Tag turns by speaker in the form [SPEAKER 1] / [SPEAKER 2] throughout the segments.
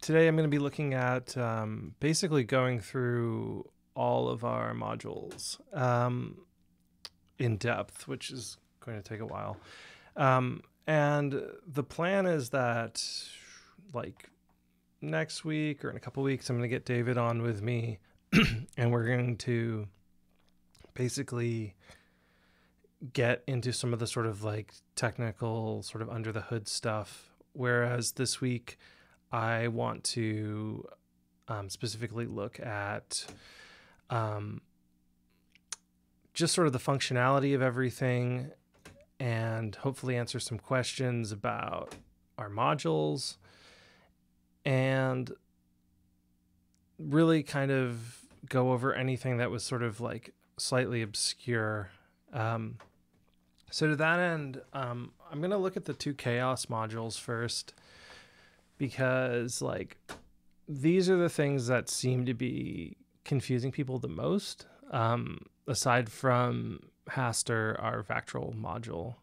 [SPEAKER 1] Today I'm going to be looking at basically going through all of our modules in depth, which is going to take a while. And the plan is that like next week or in a couple weeks, I'm going to get David on with me and we're going to basically get into some of the sort of like technical sort of under the hood stuff. Whereas this week I want to specifically look at just sort of the functionality of everything and hopefully answer some questions about our modules and really kind of go over anything that was sort of like slightly obscure. So to that end, I'm going to look at the two chaos modules first, because like these are the things that seem to be confusing people the most, aside from Haster, our Vectral module.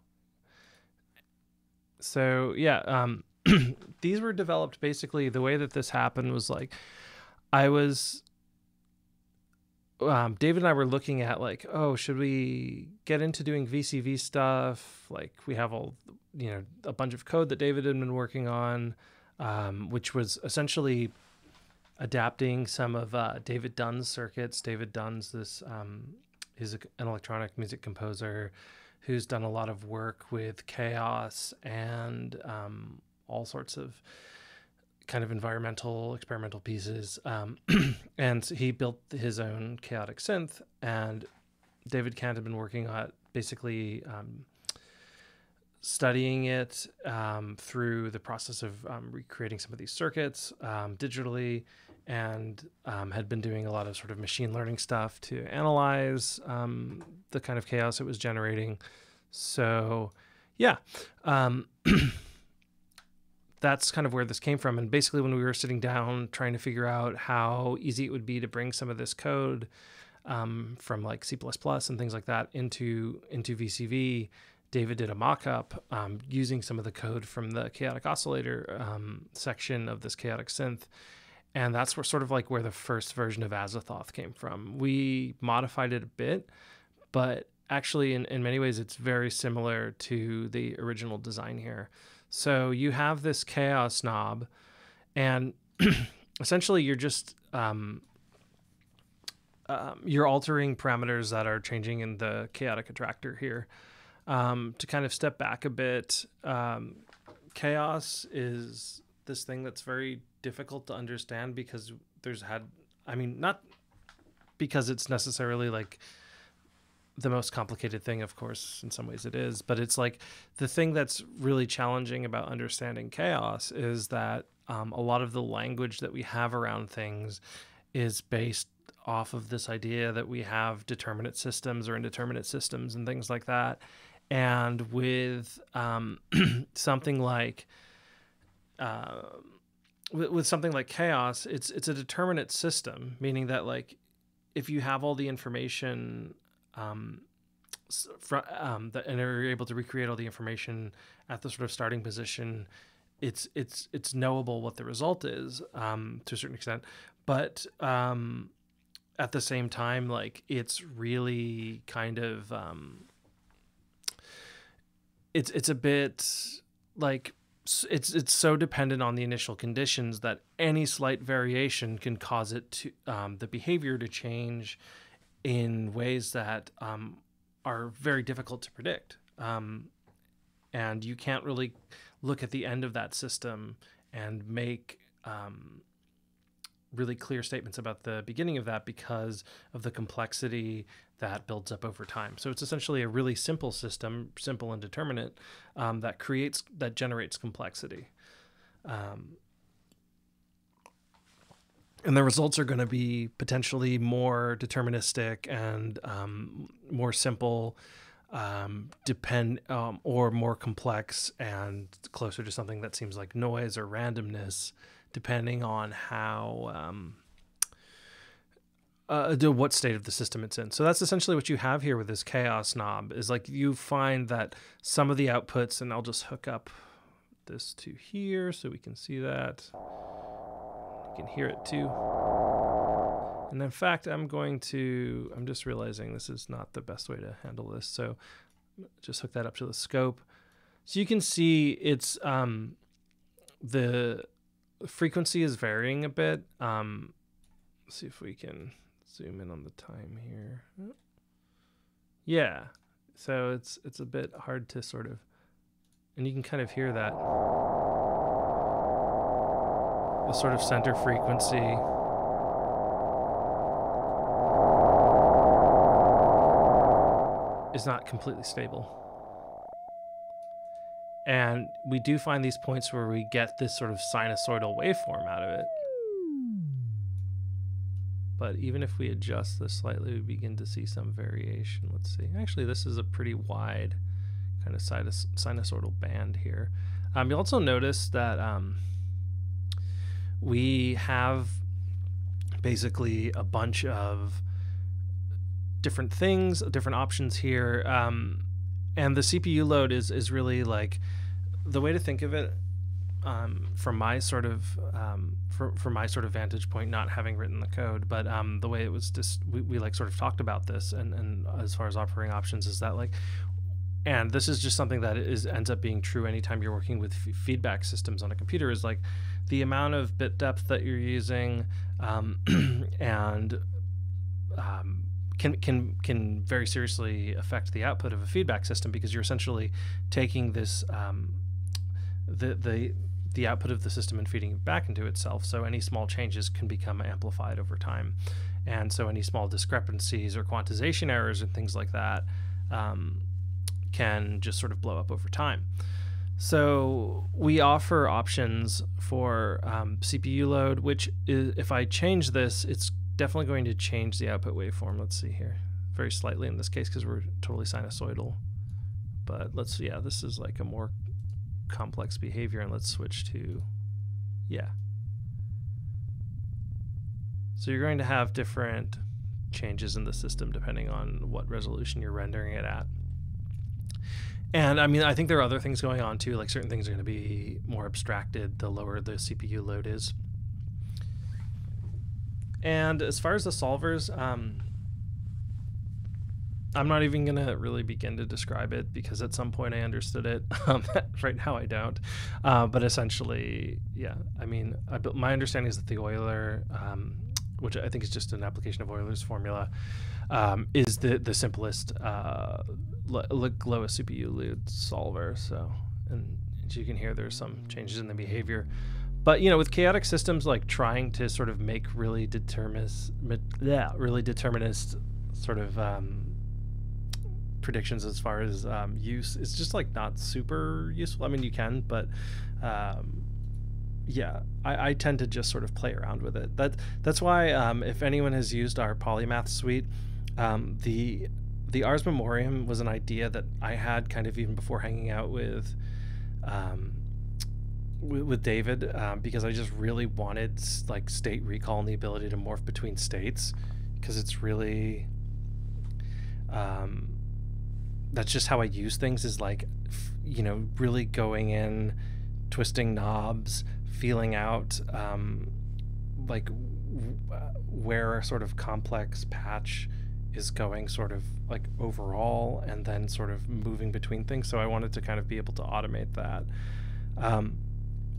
[SPEAKER 1] So yeah, these were developed basically the way that this happened was like David and I were looking at like, oh, should we get into doing VCV stuff? Like we have a bunch of code that David had been working on, which was essentially adapting some of David Dunn's circuits. David Dunn's is an electronic music composer who's done a lot of work with chaos and all sorts of kind of environmental experimental pieces. And he built his own chaotic synth, and David Kant had been working on basically studying it through the process of recreating some of these circuits digitally, and had been doing a lot of sort of machine learning stuff to analyze the kind of chaos it was generating. So yeah, that's kind of where this came from. And basically when we were sitting down trying to figure out how easy it would be to bring some of this code from like C++ and things like that into VCV, David did a mock-up using some of the code from the chaotic oscillator section of this chaotic synth. And that's sort of like where the first version of Azathoth came from. We modified it a bit, but actually in many ways it's very similar to the original design here. So you have this chaos knob, and essentially you're just you're altering parameters that are changing in the chaotic attractor here. To kind of step back a bit, chaos is this thing that's very difficult to understand because not because it's necessarily like the most complicated thing, of course, in some ways it is, but it's like the thing that's really challenging about understanding chaos is that a lot of the language that we have around things is based off of this idea that we have determinate systems or indeterminate systems and things like that. And with something like something like chaos, it's a determinate system, meaning that like if you have all the information and are able to recreate all the information at the sort of starting position, it's knowable what the result is to a certain extent, but at the same time, like it's really kind of it's a bit like it's so dependent on the initial conditions that any slight variation can cause it to the behavior to change in ways that are very difficult to predict. And you can't really look at the end of that system and make really clear statements about the beginning of that because of the complexity that builds up over time. So it's essentially a really simple system, simple and determinate, that generates complexity. And the results are going to be potentially more deterministic and more simple, or more complex and closer to something that seems like noise or randomness, depending on how what state of the system it's in. So that's essentially what you have here with this chaos knob, is like you find that some of the outputs, and I'll just hook up this to here so we can see that. you can hear it too. And in fact, I'm just realizing this is not the best way to handle this. So just hook that up to the scope. So you can see it's, the frequency is varying a bit. Let's see if we can zoom in on the time here. Yeah. So it's a bit hard to sort of, and you can kind of hear that. The sort of center frequency. Is not completely stable. And we do find these points where we get this sort of sinusoidal waveform out of it. But even if we adjust this slightly, we begin to see some variation. Let's see. Actually, this is a pretty wide kind of sinusoidal band here. You'll also notice that we have basically a bunch of different things, different options here. And the CPU load is really like, the way to think of it, from my sort of from my sort of vantage point, not having written the code, but the way it was just, we like sort of talked about this, and as far as operating options, is that like, and this is just something that ends up being true anytime you're working with feedback systems on a computer, is like the amount of bit depth that you're using, and can very seriously affect the output of a feedback system, because you're essentially taking this the output of the system and feeding it back into itself. So any small changes can become amplified over time, and so any small discrepancies or quantization errors and things like that can just sort of blow up over time. So we offer options for CPU load, which is, if I change this, it's definitely going to change the output waveform. Let's see here, very slightly in this case because we're totally sinusoidal. But let's, yeah, this is like a more complex behavior, and let's switch to, yeah. So you're going to have different changes in the system depending on what resolution you're rendering it at. And I mean, I think there are other things going on too, like certain things are going to be more abstracted the lower the CPU load is. And as far as the solvers, I'm not even going to really begin to describe it because at some point I understood it. Right now I don't. But essentially, yeah, I mean, my understanding is that the Euler, which I think is just an application of Euler's formula, is the simplest, lowest CPU load solver. So, and as you can hear, there's some changes in the behavior. But, you know, with chaotic systems, like trying to sort of make really determinist sort of predictions as far as use, it's just like not super useful. I mean, you can, but yeah, I tend to just sort of play around with it. That's why if anyone has used our polymath suite, the Ars Memoriam was an idea that I had kind of even before hanging out with David, because I just really wanted like state recall and the ability to morph between states, because it's really that's just how I use things, is like, you know, really going in, twisting knobs, feeling out like where a sort of complex patch is going sort of like overall, and then sort of moving between things. So I wanted to kind of be able to automate that.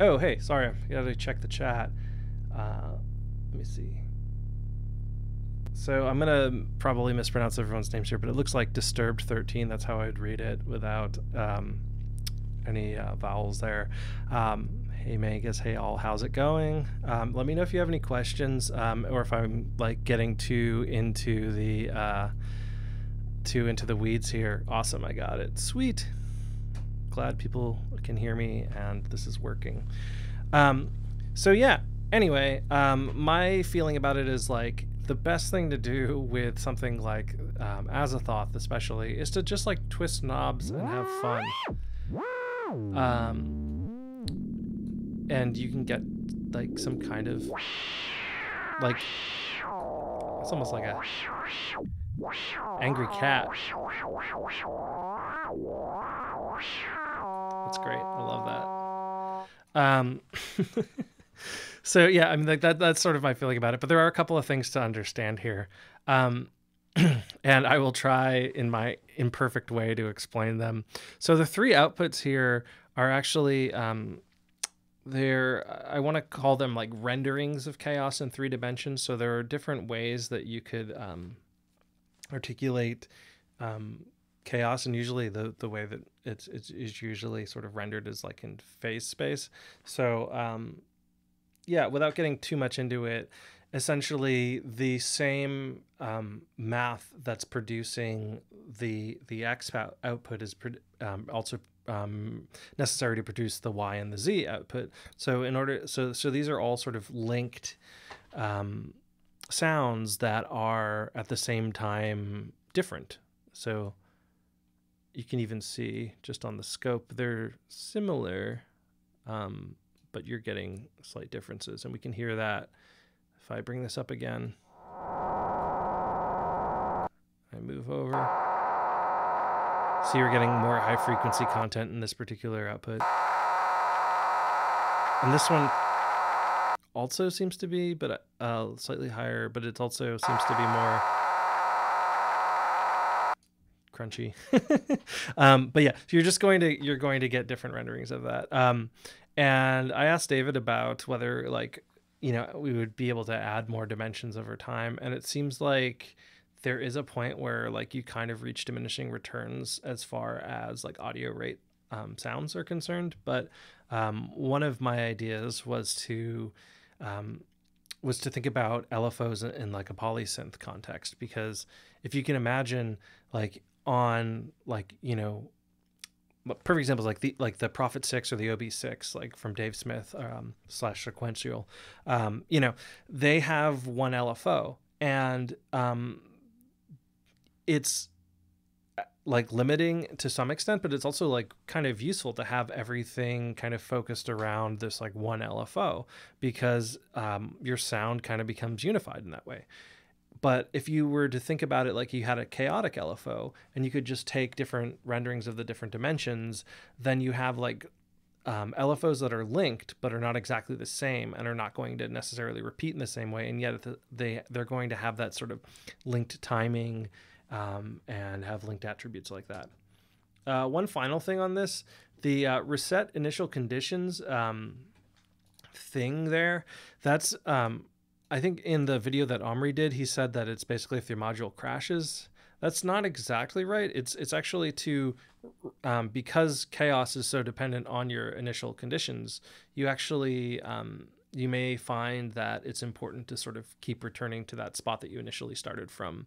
[SPEAKER 1] Oh, hey, sorry, I gotta check the chat. Let me see. So I'm gonna probably mispronounce everyone's names here, but it looks like Disturbed 13. That's how I'd read it without any vowels there. Hey Magus, hey all, how's it going? Let me know if you have any questions, or if I'm like getting too into the weeds here. Awesome, I got it. Sweet. Glad people can hear me and this is working. So yeah, anyway, my feeling about it is like the best thing to do with something like Azathoth especially is to just like twist knobs and have fun. And you can get like some kind of like, it's almost like a angry cat. That's great. I love that. So yeah, I mean, like that's sort of my feeling about it. But there are a couple of things to understand here. And I will try in my imperfect way to explain them. So the three outputs here are actually, I want to call them like renderings of chaos in 3 dimensions. So there are different ways that you could articulate chaos, and usually the way that it's usually sort of rendered is like in phase space. So yeah, without getting too much into it, essentially the same math that's producing the X output is also necessary to produce the Y and the Z output. So in order, so these are all sort of linked sounds that are at the same time different. So you can even see just on the scope they're similar, but you're getting slight differences, and we can hear that. If I bring this up again, I move over. See, you're getting more high frequency content in this particular output. And this one also seems to be, but slightly higher, but it also seems to be more crunchy. But yeah, so you're going to get different renderings of that. And I asked David about whether, like, you know, we would be able to add more dimensions over time. And it seems like there is a point where like you kind of reach diminishing returns as far as like audio rate sounds are concerned. But one of my ideas was to think about LFOs in like a polysynth context, because if you can imagine like on like, you know, perfect examples like the Prophet 6 or the OB6, like from Dave Smith / Sequential, you know, they have one LFO, and it's like limiting to some extent, but it's also like kind of useful to have everything kind of focused around this like one LFO, because your sound kind of becomes unified in that way. But if you were to think about it like you had a chaotic LFO and you could just take different renderings of the different dimensions, then you have like LFOs that are linked but are not exactly the same and are not going to necessarily repeat in the same way, and yet they're going to have that sort of linked timing and have linked attributes like that. One final thing on this, the reset initial conditions thing there, that's... I think in the video that Omri did, he said that it's basically if your module crashes. That's not exactly right. It's actually to, because chaos is so dependent on your initial conditions, you actually, you may find that it's important to sort of keep returning to that spot that you initially started from.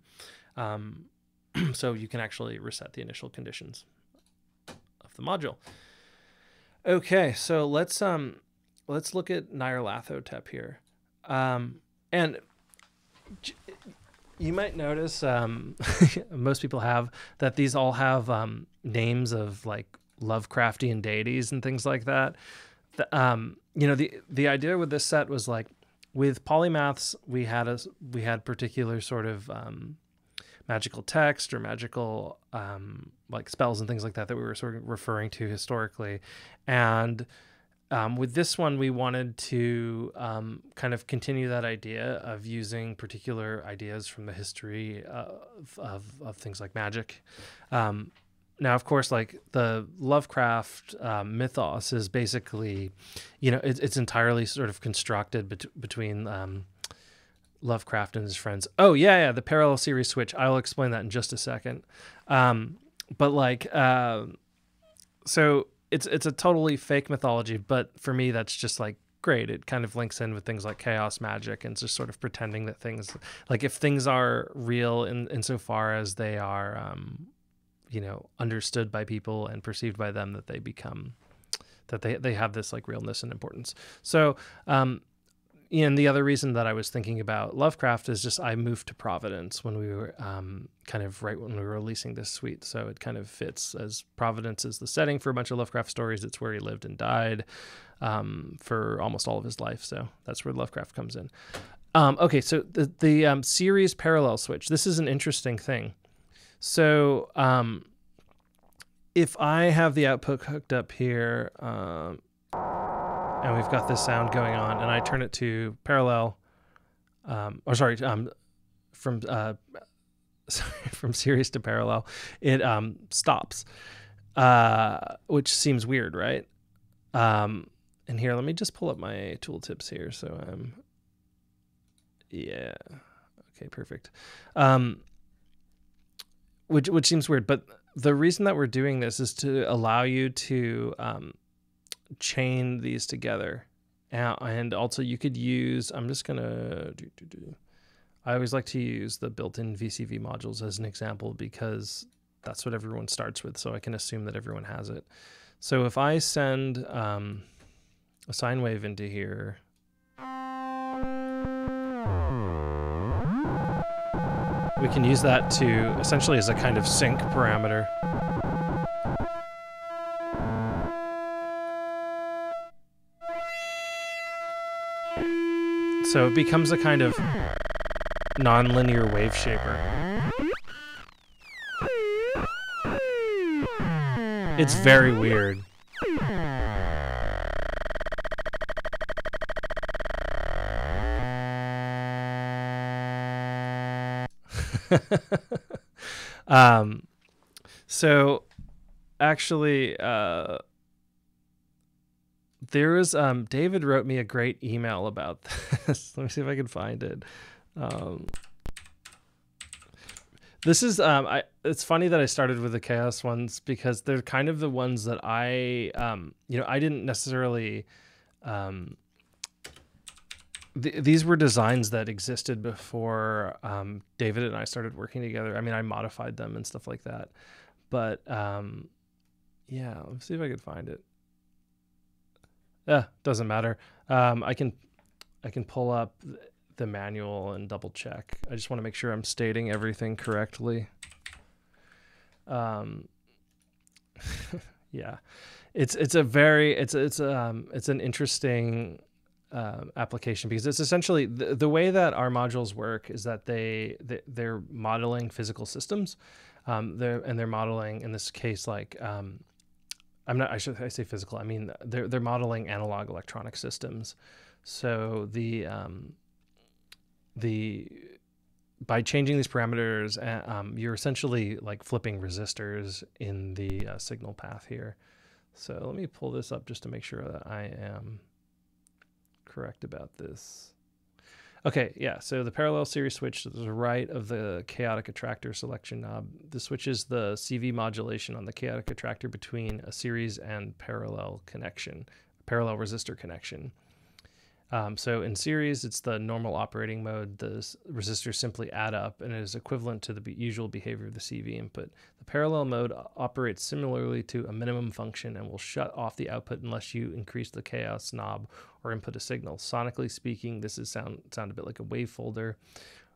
[SPEAKER 1] So you can actually reset the initial conditions of the module. Okay, so let's look at Nyarlathotep here. And you might notice, most people have, that these all have names of like Lovecraftian deities and things like that. You know, the idea with this set was like, with polymaths, we had particular sort of magical text or magical like spells and things like that we were sort of referring to historically, and with this one, we wanted to kind of continue that idea of using particular ideas from the history of things like magic. Now, of course, like the Lovecraft mythos is basically, you know, it's entirely sort of constructed between Lovecraft and his friends. Oh, yeah, the parallel series switch. I'll explain that in just a second. But like, so... It's a totally fake mythology, but for me, that's just like great. It kind of links in with things like chaos magic and just sort of pretending that things, like if things are real insofar as they are, you know, understood by people and perceived by them, that they become, that they have this like realness and importance. So, and the other reason that I was thinking about Lovecraft is just I moved to Providence when we were kind of right when we were releasing this suite. So it kind of fits, as Providence is the setting for a bunch of Lovecraft stories. It's where he lived and died for almost all of his life. So that's where Lovecraft comes in. Okay, so the series parallel switch. This is an interesting thing. So if I have the output hooked up here... and we've got this sound going on, and I turn it to parallel, from series to parallel, it stops, which seems weird, right? And here, let me just pull up my tooltips here. So yeah, okay, perfect. Which seems weird, but the reason that we're doing this is to allow you to chain these together. And also you could use, I'm just gonna I always like to use the built-in VCV modules as an example because that's what everyone starts with, so I can assume that everyone has it. So if I send a sine wave into here, we can use that to essentially as a kind of sync parameter. So it becomes a kind of nonlinear wave shaper. It's very weird. So actually, there was David wrote me a great email about this. Let me see if I can find it. This is it's funny that I started with the chaos ones because they're kind of the ones that I I didn't necessarily these were designs that existed before David and I started working together. I mean, I modified them and stuff like that. But yeah, let's see if I could find it. Doesn't matter. I can pull up the manual and double check. I just want to make sure I'm stating everything correctly. Yeah, it's an interesting application because it's essentially the way that our modules work is that they're modeling physical systems. They're modeling, in this case, like I say physical. I mean they're modeling analog electronic systems. So by changing these parameters, you're essentially like flipping resistors in the signal path here. So let me pull this up just to make sure that I am correct about this. Okay, yeah, so the parallel series switch to the right of the chaotic attractor selection knob. This switches the CV modulation on the chaotic attractor between a series and parallel resistor connection. So in series, it's the normal operating mode. The resistors simply add up and it is equivalent to the usual behavior of the CV input. The parallel mode operates similarly to a minimum function and will shut off the output unless you increase the chaos knob or input a signal. Sonically speaking, this is sound a bit like a wave folder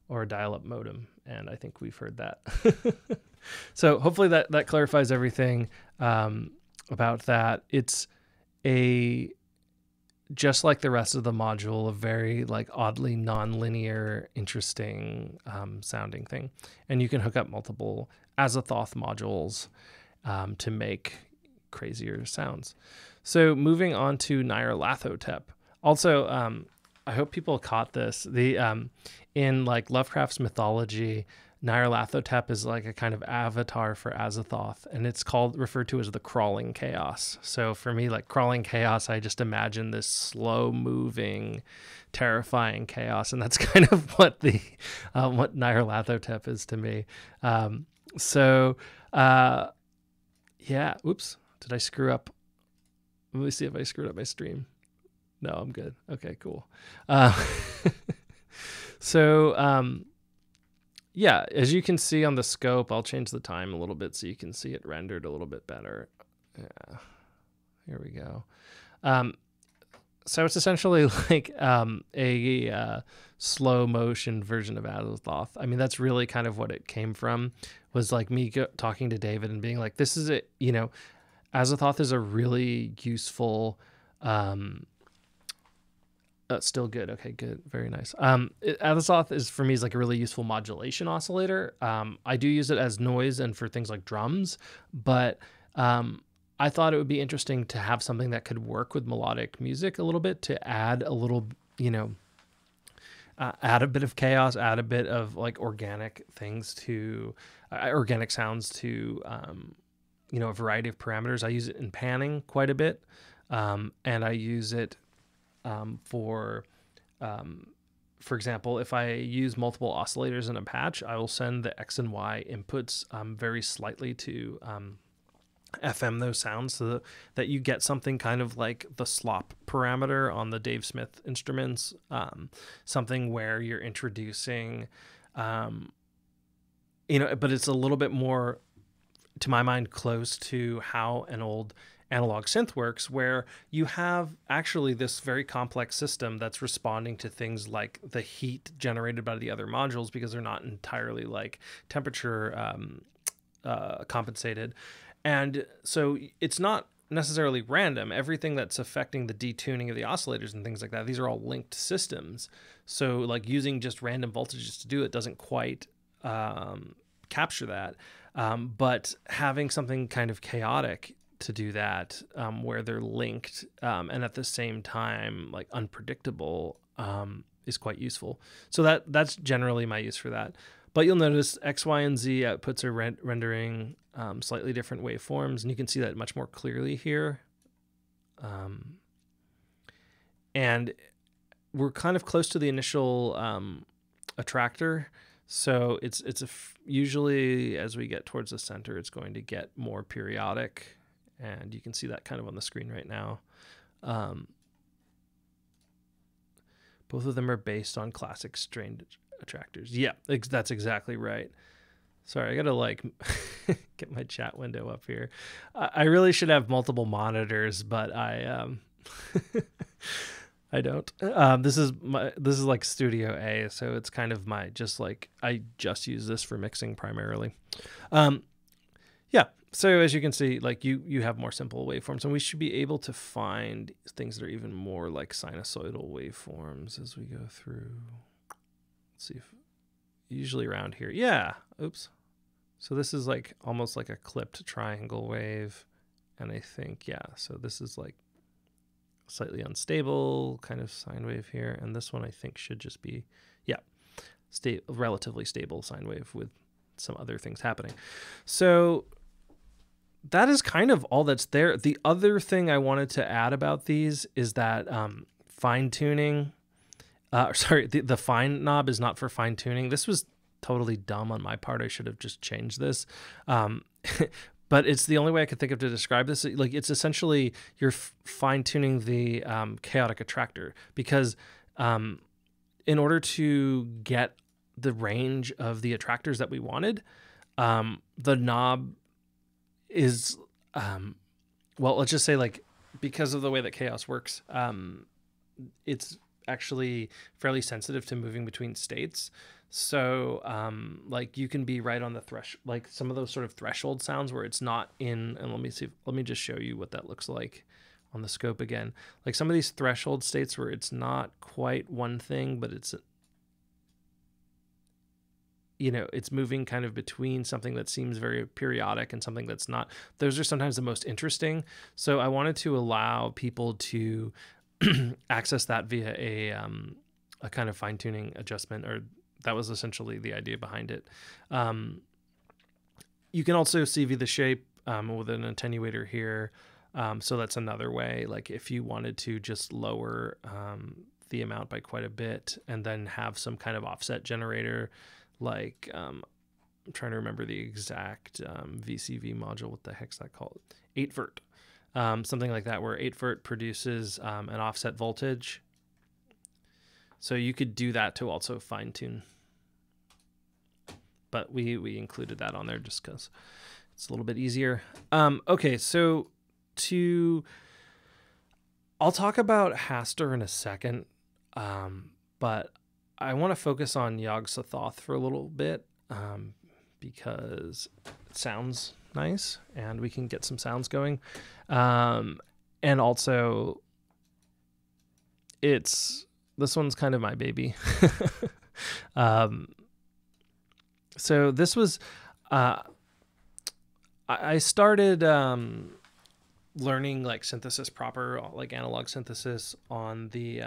[SPEAKER 1] or a dial-up modem, and I think we've heard that. So hopefully that clarifies everything about that. It's just like the rest of the module, a very like oddly non-linear, interesting sounding thing. And you can hook up multiple Azathoth modules to make crazier sounds. So moving on to Nyarlathotep. Also, I hope people caught this. In like Lovecraft's mythology, Nyarlathotep is like a kind of avatar for Azathoth, and it's referred to as the crawling chaos. So for me, like crawling chaos, I just imagine this slow moving, terrifying chaos. And that's kind of what what Nyarlathotep is to me. Yeah, oops, did I screw up? Let me see if I screwed up my stream. No, I'm good. Okay, cool. Yeah, as you can see on the scope, I'll change the time a little bit so you can see it rendered a little bit better. Yeah, here we go. So it's essentially like a slow motion version of Azathoth. I mean, that's really kind of what it came from, was like me talking to David and being like, this is it, Azathoth is a really useful, still good. Okay, good. Very nice. Azathoth is for me is like a really useful modulation oscillator. I do use it as noise and for things like drums, but I I thought it would be interesting to have something that could work with melodic music a little bit, to add a little, add a bit of chaos, add a bit of like organic things to organic sounds to, a variety of parameters. I use it in panning quite a bit. And I use it for example, if I use multiple oscillators in a patch, I will send the X and Y inputs very slightly to FM those sounds, so that you get something kind of like the slop parameter on the Dave Smith instruments, something where you're introducing, but it's a little bit more, to my mind, close to how an old analog synth works, where you have actually this very complex system that's responding to things like the heat generated by the other modules, because they're not entirely like temperature compensated. And so it's not necessarily random. Everything that's affecting the detuning of the oscillators and things like that, these are all linked systems. So like using just random voltages to do it doesn't quite capture that. But having something kind of chaotic to do that, where they're linked and at the same time like unpredictable, is quite useful. So that's generally my use for that. But you'll notice X, Y, and Z outputs are rendering slightly different waveforms, and you can see that much more clearly here. And we're kind of close to the initial attractor, so usually as we get towards the center, it's going to get more periodic, and you can see that kind of on the screen right now. Both of them are based on classic strained attractors. Yeah, that's exactly right. Sorry, I gotta like get my chat window up here. I really should have multiple monitors, but I I don't. This is like Studio A, so it's kind of I just use this for mixing primarily. Yeah. So as you can see, like you have more simple waveforms, and we should be able to find things that are even more like sinusoidal waveforms as we go through. Let's see if usually around here. Yeah. Oops. So this is like almost like a clipped triangle wave. And I think, yeah, so this is like slightly unstable kind of sine wave here. And this one I think should just be, yeah, relatively stable sine wave with some other things happening. So that is kind of all that's there. The other thing I wanted to add about these is that fine tuning, the fine knob is not for fine tuning. This was totally dumb on my part. I should have just changed this. But it's the only way I could think of to describe this. Like, it's essentially you're fine tuning the chaotic attractor, because in order to get the range of the attractors that we wanted, the knob is, well, let's just say, like, because of the way that chaos works, it's actually fairly sensitive to moving between states. So like you can be right on the like some of those sort of threshold sounds where it's not in, and let me just show you what that looks like on the scope again. Like some of these threshold states where it's not quite one thing, but it's, it's moving kind of between something that seems very periodic and something that's not. Those are sometimes the most interesting. So I wanted to allow people to access that via a kind of fine-tuning adjustment, or that was essentially the idea behind it. You can also CV the shape with an attenuator here. So that's another way. Like if you wanted to just lower the amount by quite a bit and then have some kind of offset generator, like I'm trying to remember the exact VCV module. What the heck's that called? 8-vert. Something like that, where 8-vert produces an offset voltage. So you could do that to also fine tune. But we included that on there just because it's a little bit easier. Okay, so I'll talk about Haster in a second, but I want to focus on Yog-Sothoth for a little bit because it sounds nice and we can get some sounds going. And also, this one's kind of my baby. So this was, I started learning like synthesis proper, like analog synthesis on the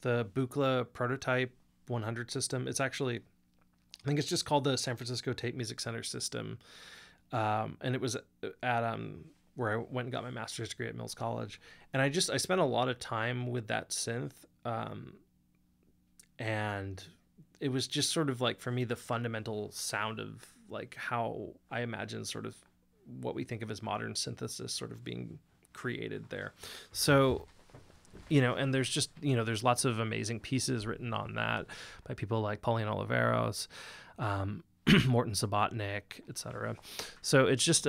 [SPEAKER 1] Buchla prototype 100 system. It's actually, I think it's just called the San Francisco Tape Music Center system. And it was at where I went and got my master's degree at Mills College. And I spent a lot of time with that synth. And it was just sort of like, for me, the fundamental sound of like how I imagine sort of what we think of as modern synthesis sort of being created there. So, you know, and there's just, you know, there's lots of amazing pieces written on that by people like Pauline Oliveros, Morton Subotnick, etc. So it's just,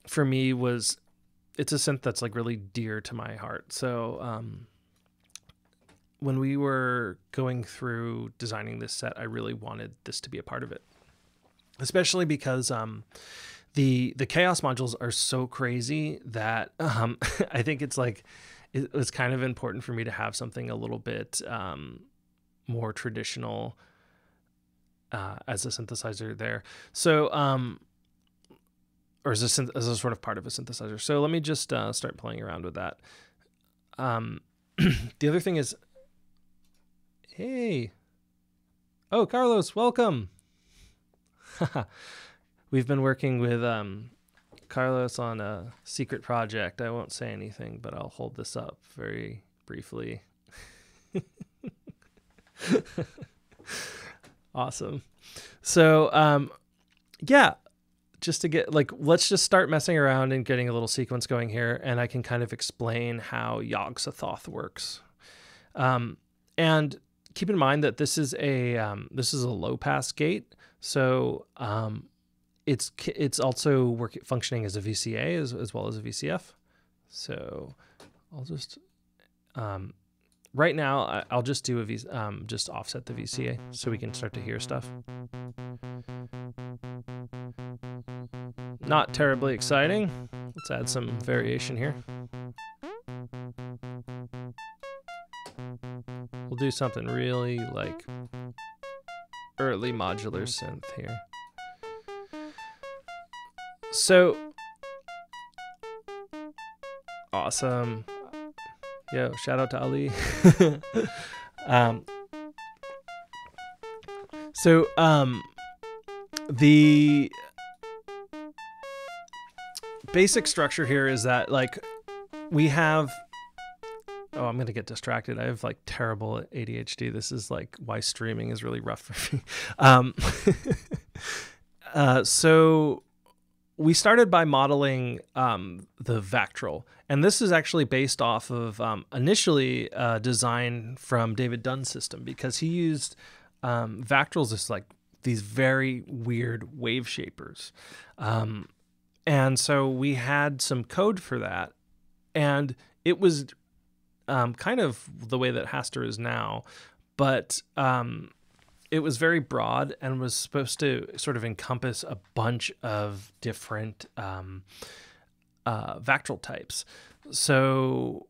[SPEAKER 1] for me it's a synth that's like really dear to my heart. So, when we were going through designing this set, I really wanted this to be a part of it, especially because, the chaos modules are so crazy that, I think it's like, it was kind of important for me to have something a little bit, more traditional, as a synthesizer there. So, or as a sort of part of a synthesizer. So let me just start playing around with that. The other thing is, hey, oh, Carlos, welcome. We've been working with Carlos on a secret project. I won't say anything, but I'll hold this up very briefly. Awesome. So, yeah, just to get like, let's just start messing around and getting a little sequence going here, and I can kind of explain how Yog-Sothoth works. And keep in mind that this is a low pass gate, so it's also functioning as a VCA as well as a VCF. So I'll just right now I'll just do just offset the VCA so we can start to hear stuff. Not terribly exciting. Let's add some variation here. We'll do something really like early modular synth here. So awesome. Yo, shout out to Ali. The basic structure here is that like we have, oh, I'm going to get distracted. I have like terrible ADHD. This is like why streaming is really rough for me. So we started by modeling the Vactral, and this is actually based off of initially a design from David Dunn's system, because he used Vactrals as like these very weird wave shapers. And so we had some code for that, and it was kind of the way that Haster is now, but it was very broad and was supposed to sort of encompass a bunch of different Vactral types. So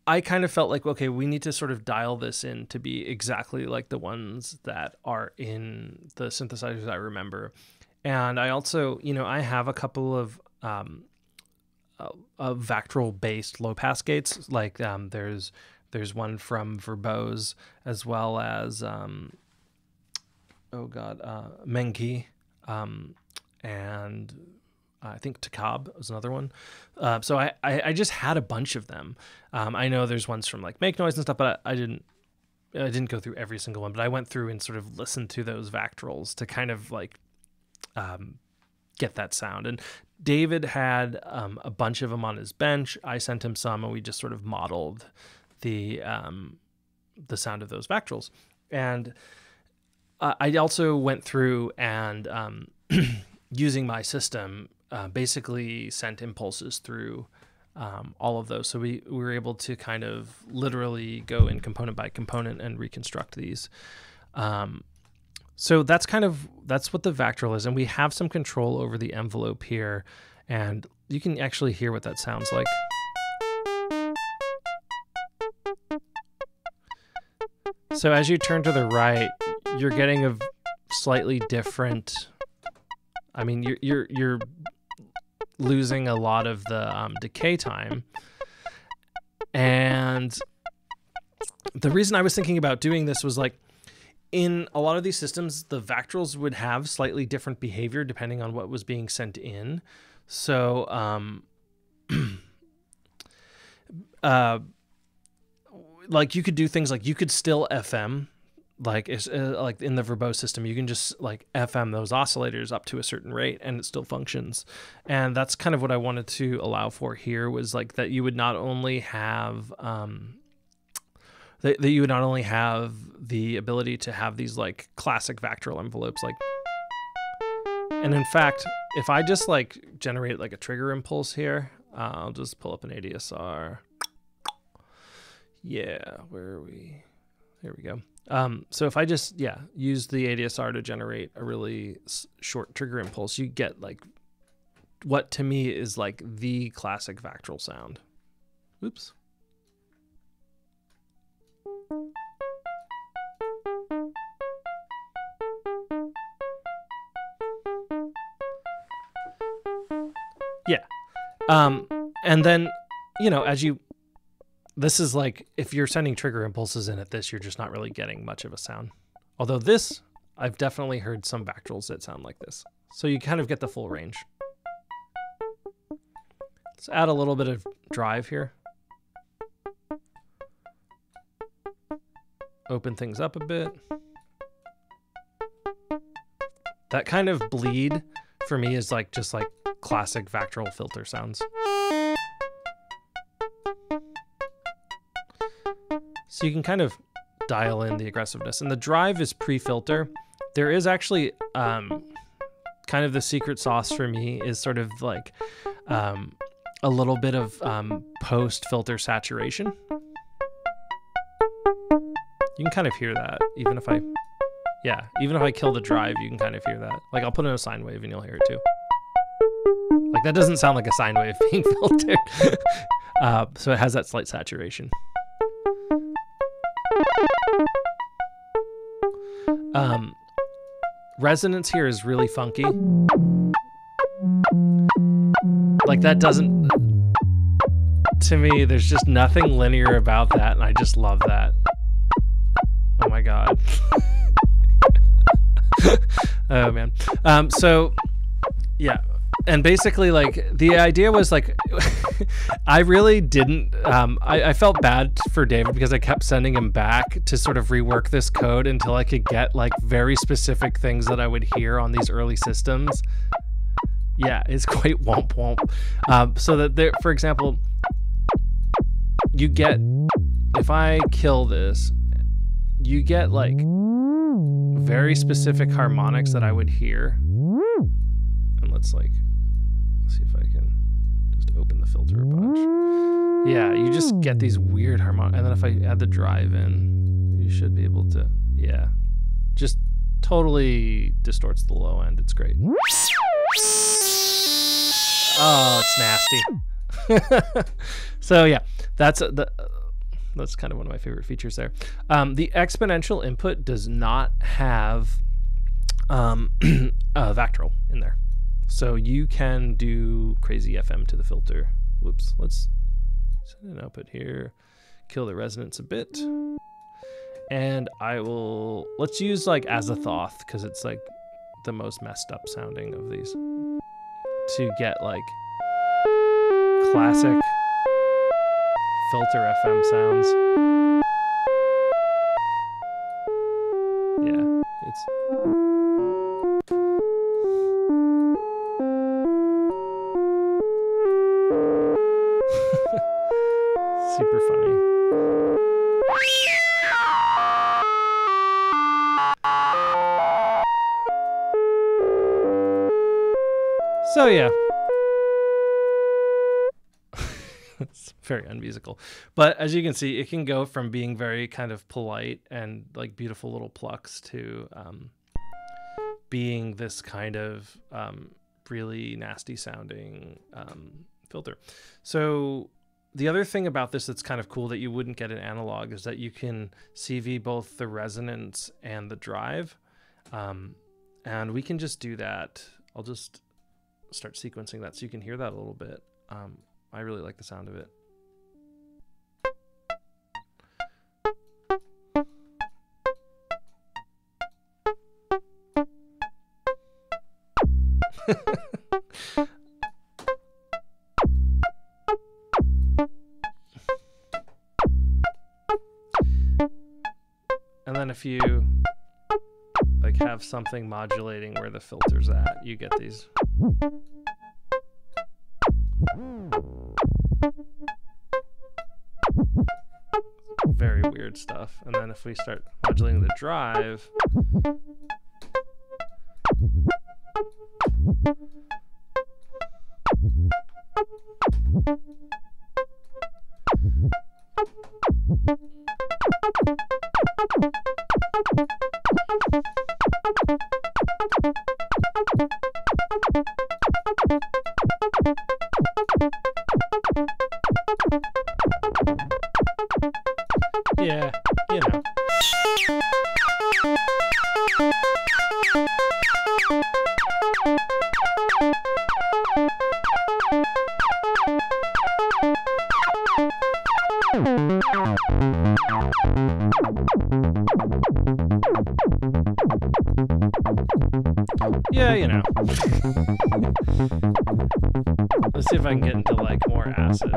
[SPEAKER 1] I kind of felt like, okay, we need to sort of dial this in to be exactly like the ones that are in the synthesizers I remember. And I also, you know, I have a couple of Vactral-based low-pass gates. Like there's one from Verbose, as well as Menki, and I think Takab was another one. So I just had a bunch of them. I know there's ones from like Make Noise and stuff, but I didn't go through every single one. But I went through and sort of listened to those Vactrals to kind of like get that sound. And David had a bunch of them on his bench. I sent him some, and we just sort of modeled the sound of those Vactrals. And I also went through and using my system basically sent impulses through all of those. So we were able to kind of literally go in component by component and reconstruct these. So that's what the Vactral is. And we have some control over the envelope here, and you can actually hear what that sounds like. So as you turn to the right, you're getting a slightly different, I mean, you're losing a lot of the decay time. And the reason I was thinking about doing this was like, in a lot of these systems, the Vactrals would have slightly different behavior depending on what was being sent in. So, like you could do things like you could still FM, like it's like in the verbose system, you can just like FM those oscillators up to a certain rate and it still functions. And that's kind of what I wanted to allow for here, was like that you would not only have that you would not only have the ability to have these like classic Vactral envelopes, like, and in fact, if I just like generate like a trigger impulse here, I'll just pull up an ADSR. Yeah, where are we? There we go. So if I just, use the ADSR to generate a really short trigger impulse, you get like what to me is like the classic Vactral sound. Oops. Yeah. And then, you know, this is like, if you're sending trigger impulses in at this, you're just not really getting much of a sound. Although this, I've definitely heard some Vactrals that sound like this. So you kind of get the full range. Let's add a little bit of drive here. Open things up a bit. That kind of bleed for me is like just like classic Vactral filter sounds. So you can kind of dial in the aggressiveness, and the drive is pre-filter. There is actually kind of the secret sauce for me is sort of like a little bit of post-filter saturation. You can kind of hear that even if I kill the drive, you can kind of hear that. Like I'll put in a sine wave and you'll hear it too. Like that doesn't sound like a sine wave being filtered. So it has that slight saturation. Resonance here is really funky. Like that doesn't, to me, there's just nothing linear about that, and I just love that. Oh my God. Oh man. So yeah. And basically, like, the idea was, like, I really didn't, I felt bad for David because I kept sending him back to sort of rework this code until I could get, like, very specific things that I would hear on these early systems. Yeah, it's quite womp womp. So that there, for example, you get, if I kill this, you get, like, very specific harmonics that I would hear. And let's see if I can just open the filter a bunch. Yeah, you just get these weird harmonics. And then if I add the drive in, you should be able to, yeah, just totally distorts the low end. It's great. Oh, it's nasty. So yeah, that's kind of one of my favorite features there. The exponential input does not have Vactral in there. So you can do crazy FM to the filter. Whoops, let's send an output here, kill the resonance a bit. And let's use like Azathoth, because it's like the most messed up sounding of these, to get like classic filter FM sounds. Yeah, it's super funny. So yeah. It's very unmusical. But as you can see, it can go from being very kind of polite and like beautiful little plucks to being this kind of really nasty sounding filter. So the other thing about this that's kind of cool that you wouldn't get in analog is that you can CV both the resonance and the drive. And we can just do that. I'll just start sequencing that so you can hear that a little bit. I really like the sound of it. And then if you like have something modulating where the filter's at, you get these. Very weird stuff. And then if we start modulating the drive, yeah, you know. Yeah, you know. Let's see if I can get into like more acid.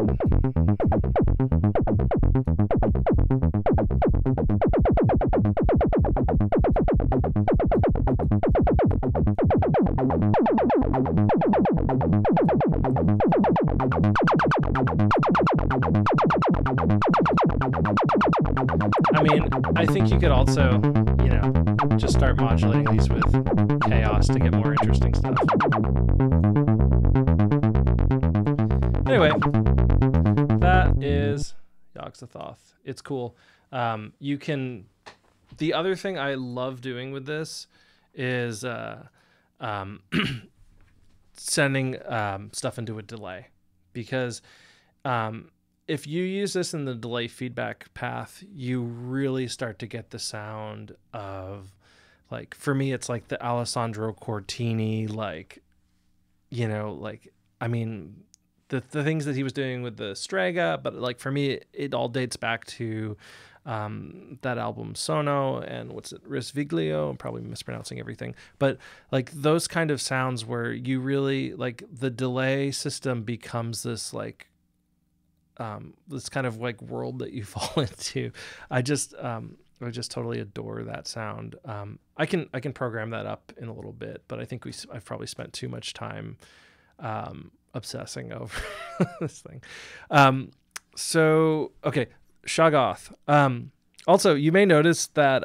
[SPEAKER 1] I mean, I think you could also, you know, just start modulating these with chaos to get more interesting stuff. Anyway, that is Yogg-Sothoth. It's cool. You can... The other thing I love doing with this is sending stuff into a delay, because if you use this in the delay feedback path, you really start to get the sound of, like, for me, it's like the Alessandro Cortini, like, you know, like, I mean, the things that he was doing with the Strega, but like for me, it all dates back to that album Sono and what's it, Risveglio. I'm probably mispronouncing everything, but like those kind of sounds where you really like the delay system becomes this like this kind of like world that you fall into. I just totally adore that sound. I can program that up in a little bit, but I think I've probably spent too much time obsessing over this thing. So okay, Shoggoth. Also, you may notice that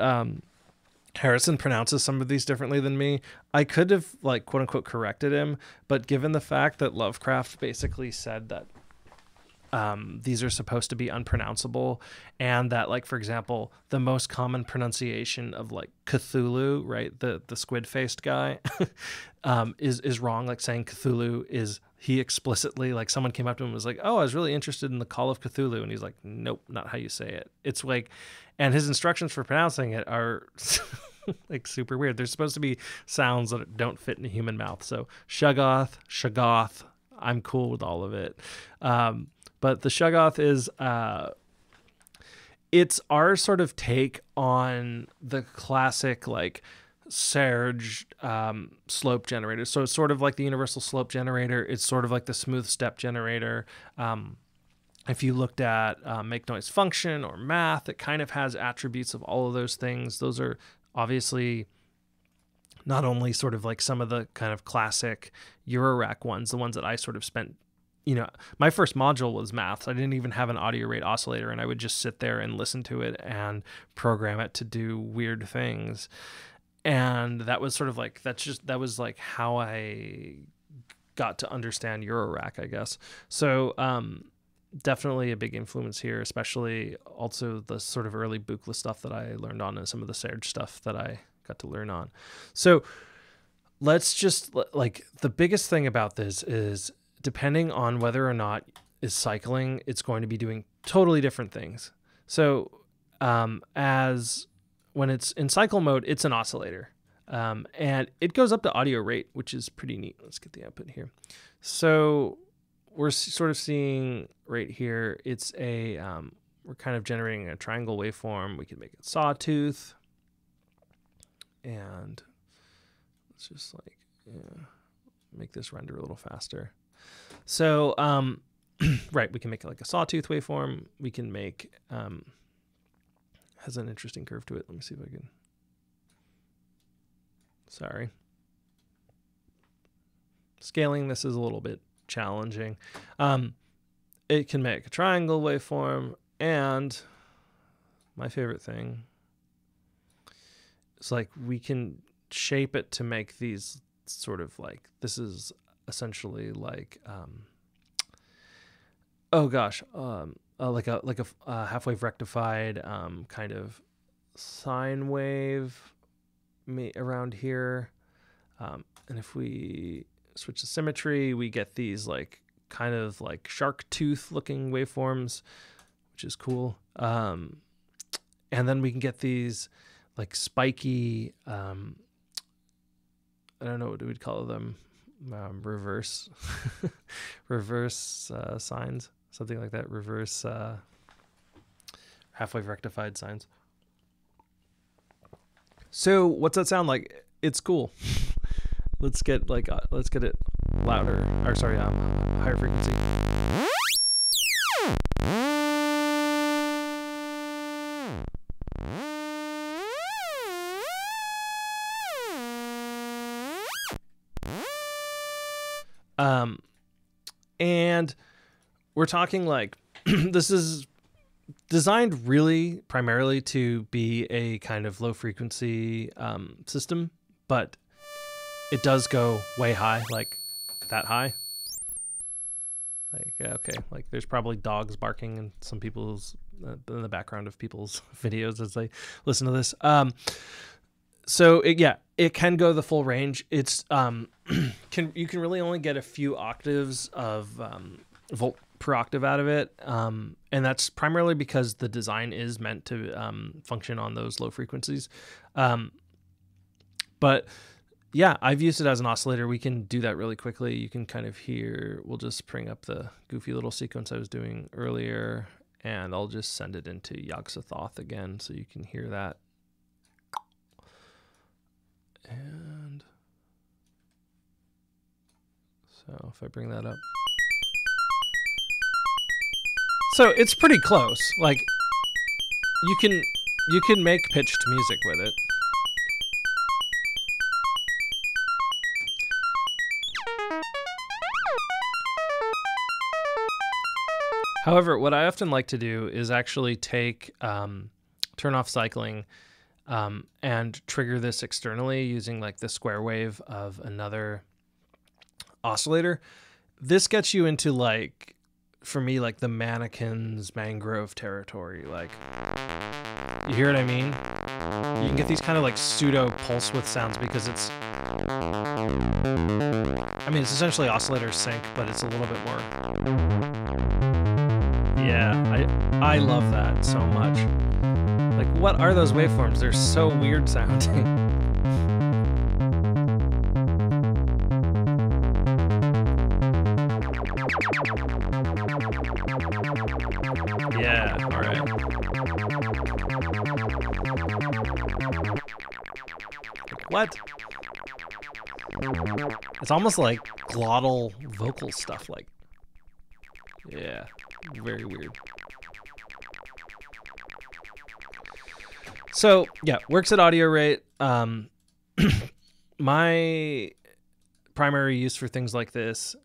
[SPEAKER 1] Harrison pronounces some of these differently than me. I could have like quote unquote corrected him, but given the fact that Lovecraft basically said that these are supposed to be unpronounceable, and that, like, for example, the most common pronunciation of like Cthulhu, right, the squid-faced guy, is wrong. Like saying Cthulhu is, he explicitly, like, someone came up to him and was like, oh, I was really interested in the Call of Cthulhu, and he's like, nope, not how you say it. It's like, and his instructions for pronouncing it are like super weird. There's supposed to be sounds that don't fit in a human mouth. So Shoggoth, I'm cool with all of it. But the Shoggoth is, it's our sort of take on the classic, like, Serge slope generator. So it's sort of like the universal slope generator. It's sort of like the smooth step generator. If you looked at Make Noise Function or Math, it kind of has attributes of all of those things. Those are obviously not only sort of like some of the kind of classic Eurorack ones, the ones that I sort of spent, you know, my first module was Math. So I didn't even have an audio rate oscillator, and I would just sit there and listen to it and program it to do weird things. And that was sort of like, that was like how I got to understand Eurorack, I guess. So definitely a big influence here, especially also the sort of early Buchla stuff that I learned on and some of the Serge stuff that I got to learn on. So let's just, like, the biggest thing about this is, depending on whether or not is cycling, it's going to be doing totally different things. So as when it's in cycle mode, it's an oscillator. And it goes up to audio rate, which is pretty neat. Let's get the output here. So we're sort of seeing right here, it's a, we're kind of generating a triangle waveform. We can make it sawtooth. And let's just like, make this render a little faster. So, right, we can make it like a sawtooth waveform. We can make, has an interesting curve to it. Let me see if I can, sorry. Scaling this is a little bit challenging. It can make a triangle waveform, and my favorite thing is like we can shape it to make these sort of like, this is essentially like, oh gosh, like a half wave rectified kind of sine wave around here. And if we switch the symmetry, we get these like kind of like shark tooth looking waveforms, which is cool. And then we can get these like spiky, I don't know, what we'd call them, reverse sines, something like that, reverse half wave rectified sines. So what's that sound like? It's cool. Let's get it louder, or sorry, higher frequency. And we're talking like, this is designed really primarily to be a kind of low frequency system, but it does go way high, like that high. Like, okay, like there's probably dogs barking in some people's, in the background of people's videos as they listen to this. So it can go the full range. It's, you can really only get a few octaves of volt per octave out of it. And that's primarily because the design is meant to function on those low frequencies. But yeah, I've used it as an oscillator. We can do that really quickly. You can kind of hear, we'll just bring up the goofy little sequence I was doing earlier, and I'll just send it into Yog-Sothoth again so you can hear that. And so if I bring that up. So it's pretty close. Like you can make pitched music with it. However, what I often like to do is actually take, turn off cycling, and trigger this externally using like the square wave of another oscillator. This gets you into like, for me, like the mannequin's mangrove territory. Like, you hear what I mean? You can get these kind of like pseudo pulse width sounds because it's, I mean, it's essentially oscillator sync, but it's a little bit more. Yeah, I love that so much. Like, what are those waveforms? They're so weird sounding. Yeah, all right. What? It's almost like glottal vocal stuff, like, yeah, very weird. So yeah, works at audio rate. My primary use for things like this,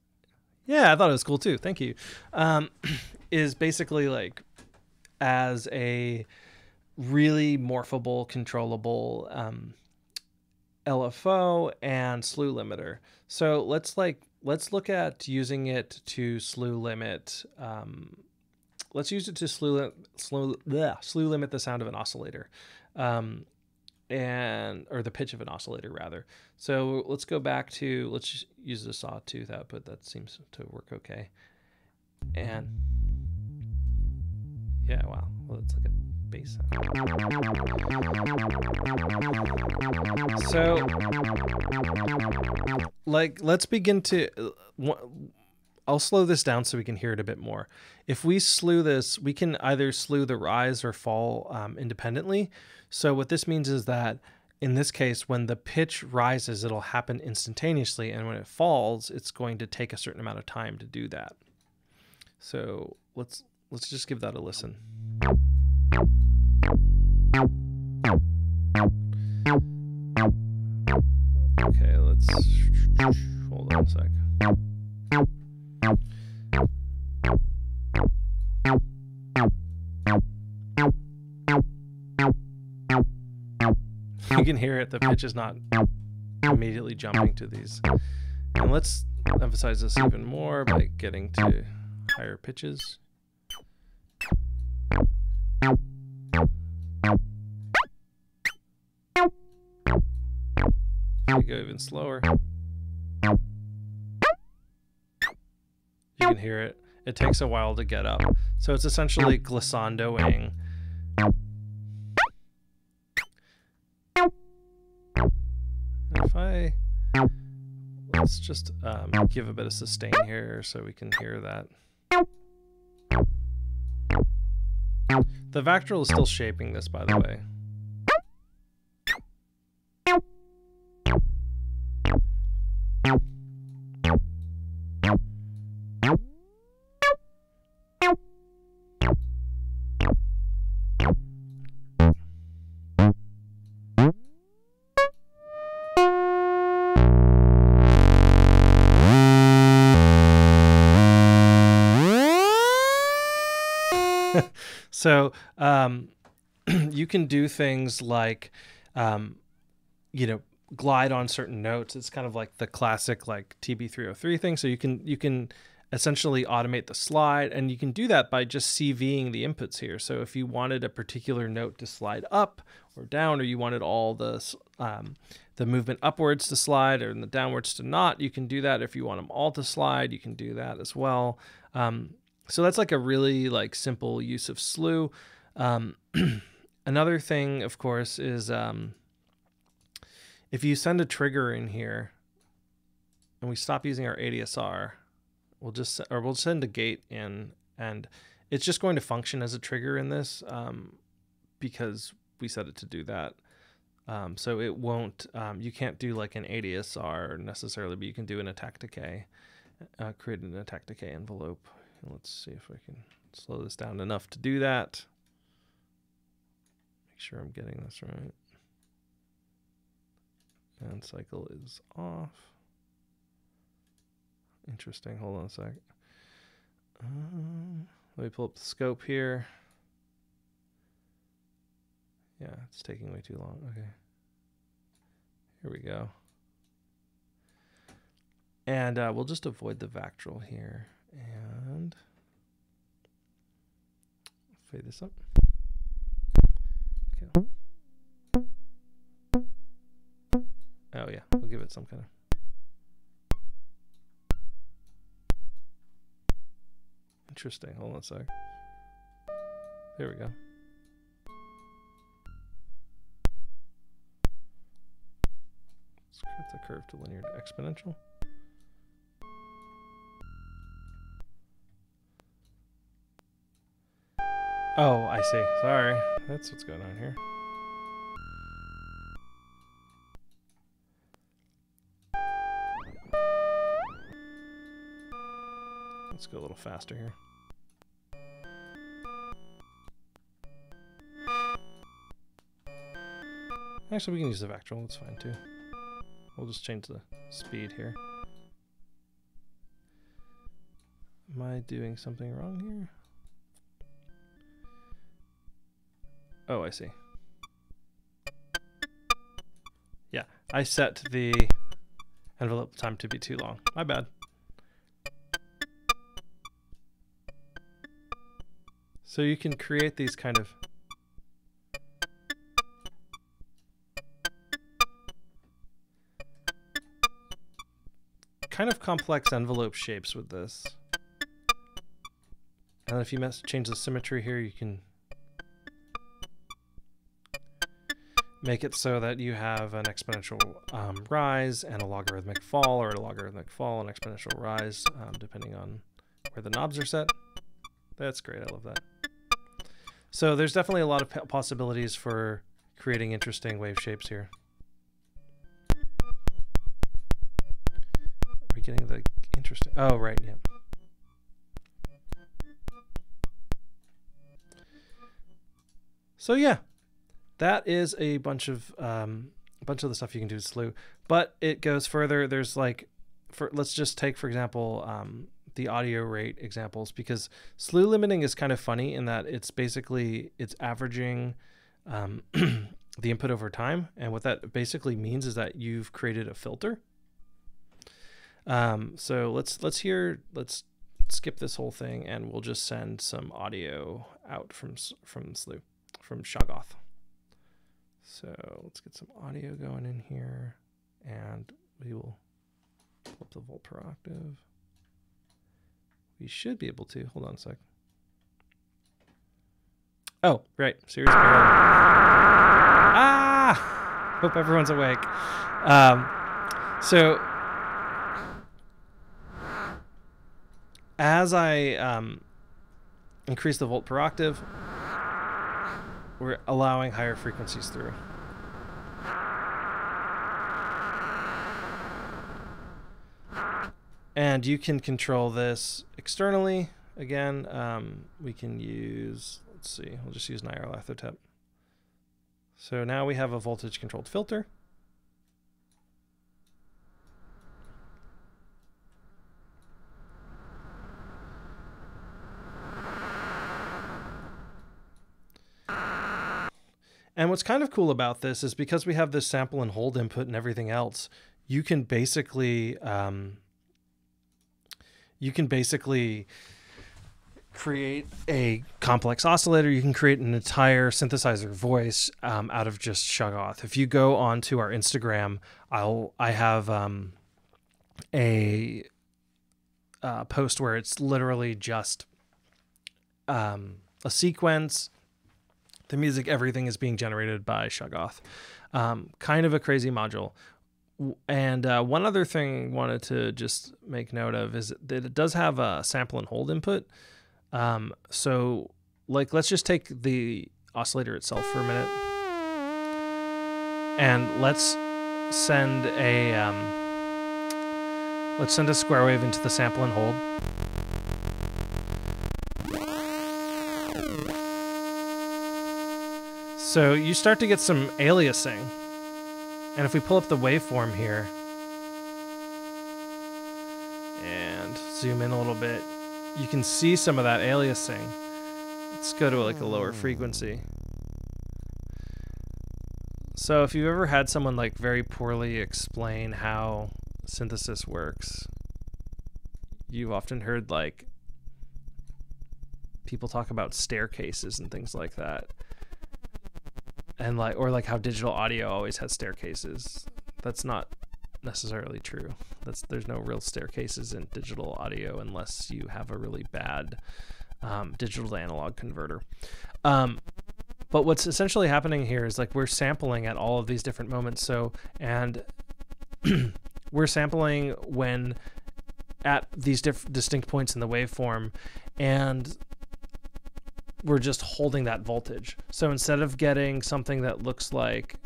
[SPEAKER 1] yeah, I thought it was cool too, thank you, is basically like as a really morphable, controllable LFO and slew limiter. So let's look at using it to slew limit. Let's use it to slew limit the sound of an oscillator, or the pitch of an oscillator rather. So let's go back to, let's use the sawtooth output. That seems to work okay. And yeah, wow, well, it's like a bass sound. So, like, let's begin to... I'll slow this down so we can hear it a bit more. If we slew this, we can either slew the rise or fall independently. So what this means is that in this case, when the pitch rises, it'll happen instantaneously. And when it falls, it's going to take a certain amount of time to do that. So let's just give that a listen. Okay, let's hold on a sec. You can hear it, the pitch is not immediately jumping to these. And let's emphasize this even more by getting to higher pitches. If we go even slower, you can hear it. It takes a while to get up. So it's essentially glissandoing. Let's just give a bit of sustain here so we can hear that. The Vactrol is still shaping this, by the way. So you can do things like, you know, glide on certain notes. It's kind of like the classic like TB303 thing. So you can essentially automate the slide, and you can do that by just CVing the inputs here. So if you wanted a particular note to slide up or down, or you wanted all the movement upwards to slide or the downwards to not, you can do that. If you want them all to slide, you can do that as well. So that's like a really like simple use of slew. Another thing, of course, is if you send a trigger in here and we stop using our ADSR, we'll send a gate in, and it's just going to function as a trigger in this because we set it to do that. So it won't, you can't do like an ADSR necessarily, but you can do an attack decay, create an attack decay envelope. Let's see if I can slow this down enough to do that. Make sure I'm getting this right. And cycle is off. Interesting. Hold on a sec. Let me pull up the scope here. Yeah, it's taking way too long. Okay. Here we go. And we'll just avoid the Vactrol here. And fade this up. Okay. Oh yeah, we'll give it some kind of interesting. Hold on a sec. There we go. Let's cut the curve to linear to exponential. Oh, I see. Sorry. That's what's going on here. Let's go a little faster here. Actually, we can use the Vactrol. That's fine too. We'll just change the speed here. Am I doing something wrong here? Oh, I see. Yeah, I set the envelope time to be too long. My bad. So you can create these kind of complex envelope shapes with this. And if you change the symmetry here, you can make it so that you have an exponential rise and a logarithmic fall, or a logarithmic fall and exponential rise, depending on where the knobs are set. That's great. I love that. So there's definitely a lot of possibilities for creating interesting wave shapes here. Are we getting the interesting? Oh, right. Yeah. So yeah, that is a bunch of the stuff you can do with slew, but it goes further. There's like, let's just take, for example, the audio rate examples, because slew limiting is kind of funny in that it's averaging the input over time, and what that basically means is that you've created a filter. So let's skip this whole thing, and we'll just send some audio out from slew, from Shoggoth. So let's get some audio going in here, and we will pull up the volt per octave. We should be able to. Hold on a sec. Oh, right. Series parallel. Ah! Hope everyone's awake. So as I increase the volt per octave, we're allowing higher frequencies through. And you can control this externally. Again, we can use, let's see, we'll just use Nyarlathotep. So now we have a voltage controlled filter. And what's kind of cool about this is because we have this sample and hold input and everything else, you can basically create a complex oscillator. You can create an entire synthesizer voice out of just Shoggoth. If you go onto our Instagram, I have a post where it's literally just a sequence. The music, everything is being generated by Shoggoth. Kind of a crazy module. And one other thing I wanted to just make note of is that it does have a sample and hold input. So like, let's just take the oscillator itself for a minute, and let's send a square wave into the sample and hold. So you start to get some aliasing. And if we pull up the waveform here and zoom in a little bit, you can see some of that aliasing. Let's go to like a lower frequency. So if you've ever had someone like very poorly explain how synthesis works, you've often heard like people talk about staircases and things like that. And like, or like how digital audio always has staircases. That's not necessarily true. There's no real staircases in digital audio unless you have a really bad digital to analog converter. But what's essentially happening here is like we're sampling at all of these different moments. So, and we're sampling when at these distinct points in the waveform, and we're just holding that voltage. So instead of getting something that looks like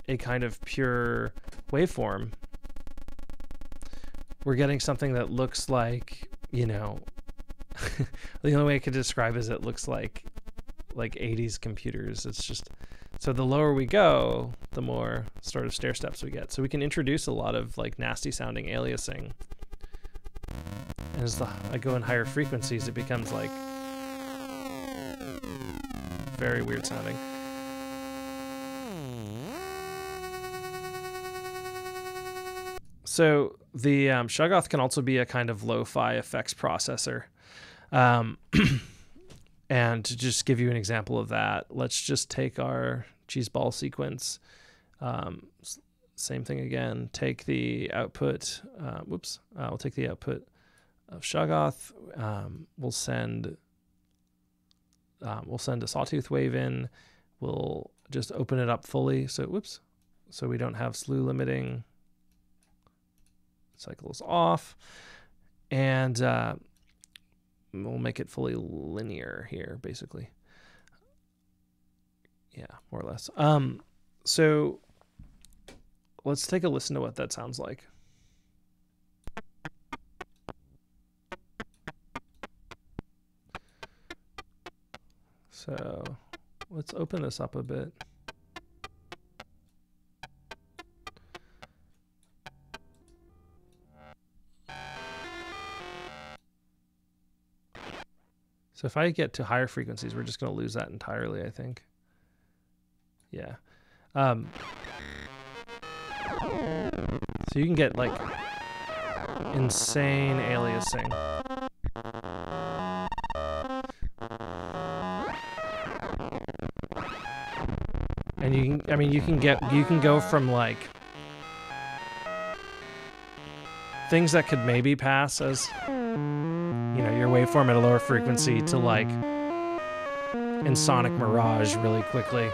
[SPEAKER 1] a kind of pure waveform, we're getting something that looks like, you know, the only way I could describe is it looks like 80s computers. It's just, so the lower we go, the more sort of stair steps we get. So we can introduce a lot of like nasty sounding aliasing. And as I go in higher frequencies, it becomes like very weird sounding. So the Shoggoth can also be a kind of lo-fi effects processor. And to just give you an example of that, let's just take our cheese ball sequence. Same thing again. Take the output. We'll take the output of Shoggoth. We'll send a sawtooth wave in. We'll just open it up fully. So, whoops. So we don't have slew limiting. Cycles off. And we'll make it fully linear here, basically. Yeah, more or less. So let's take a listen to what that sounds like. So let's open this up a bit. So if I get to higher frequencies, we're just going to lose that entirely, I think. Yeah. So you can get like insane aliasing. And you can, I mean, you can go from like things that could maybe pass as, you know, your waveform at a lower frequency to like in Sonic Mirage really quickly.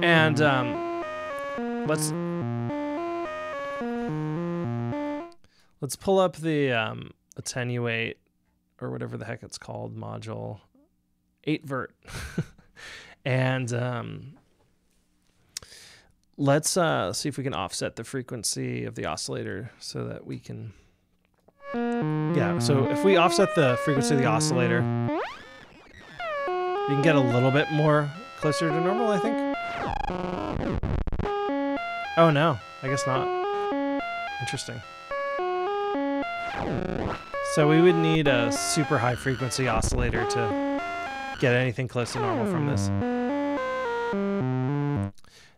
[SPEAKER 1] And let's pull up the attenuate or whatever the heck it's called module 8vert. And let's see if we can offset the frequency of the oscillator so that we can, yeah, so if we offset the frequency of the oscillator, we can get a little bit more closer to normal, I think. Oh no, I guess not. Interesting. So we would need a super high frequency oscillator to get anything close to normal from this.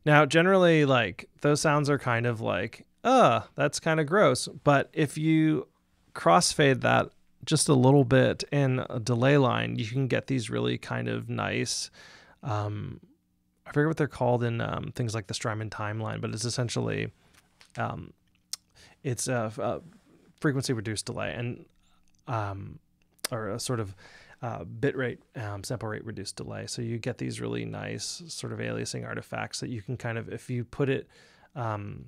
[SPEAKER 1] Now, generally, like, those sounds are kind of like, that's kind of gross. But if you crossfade that just a little bit in a delay line, you can get these really kind of nice, I forget what they're called in things like the Strymon timeline, but it's essentially, it's a frequency reduced delay and, or a sort of bit rate, sample rate reduced delay. So you get these really nice sort of aliasing artifacts that you can kind of, if you put it in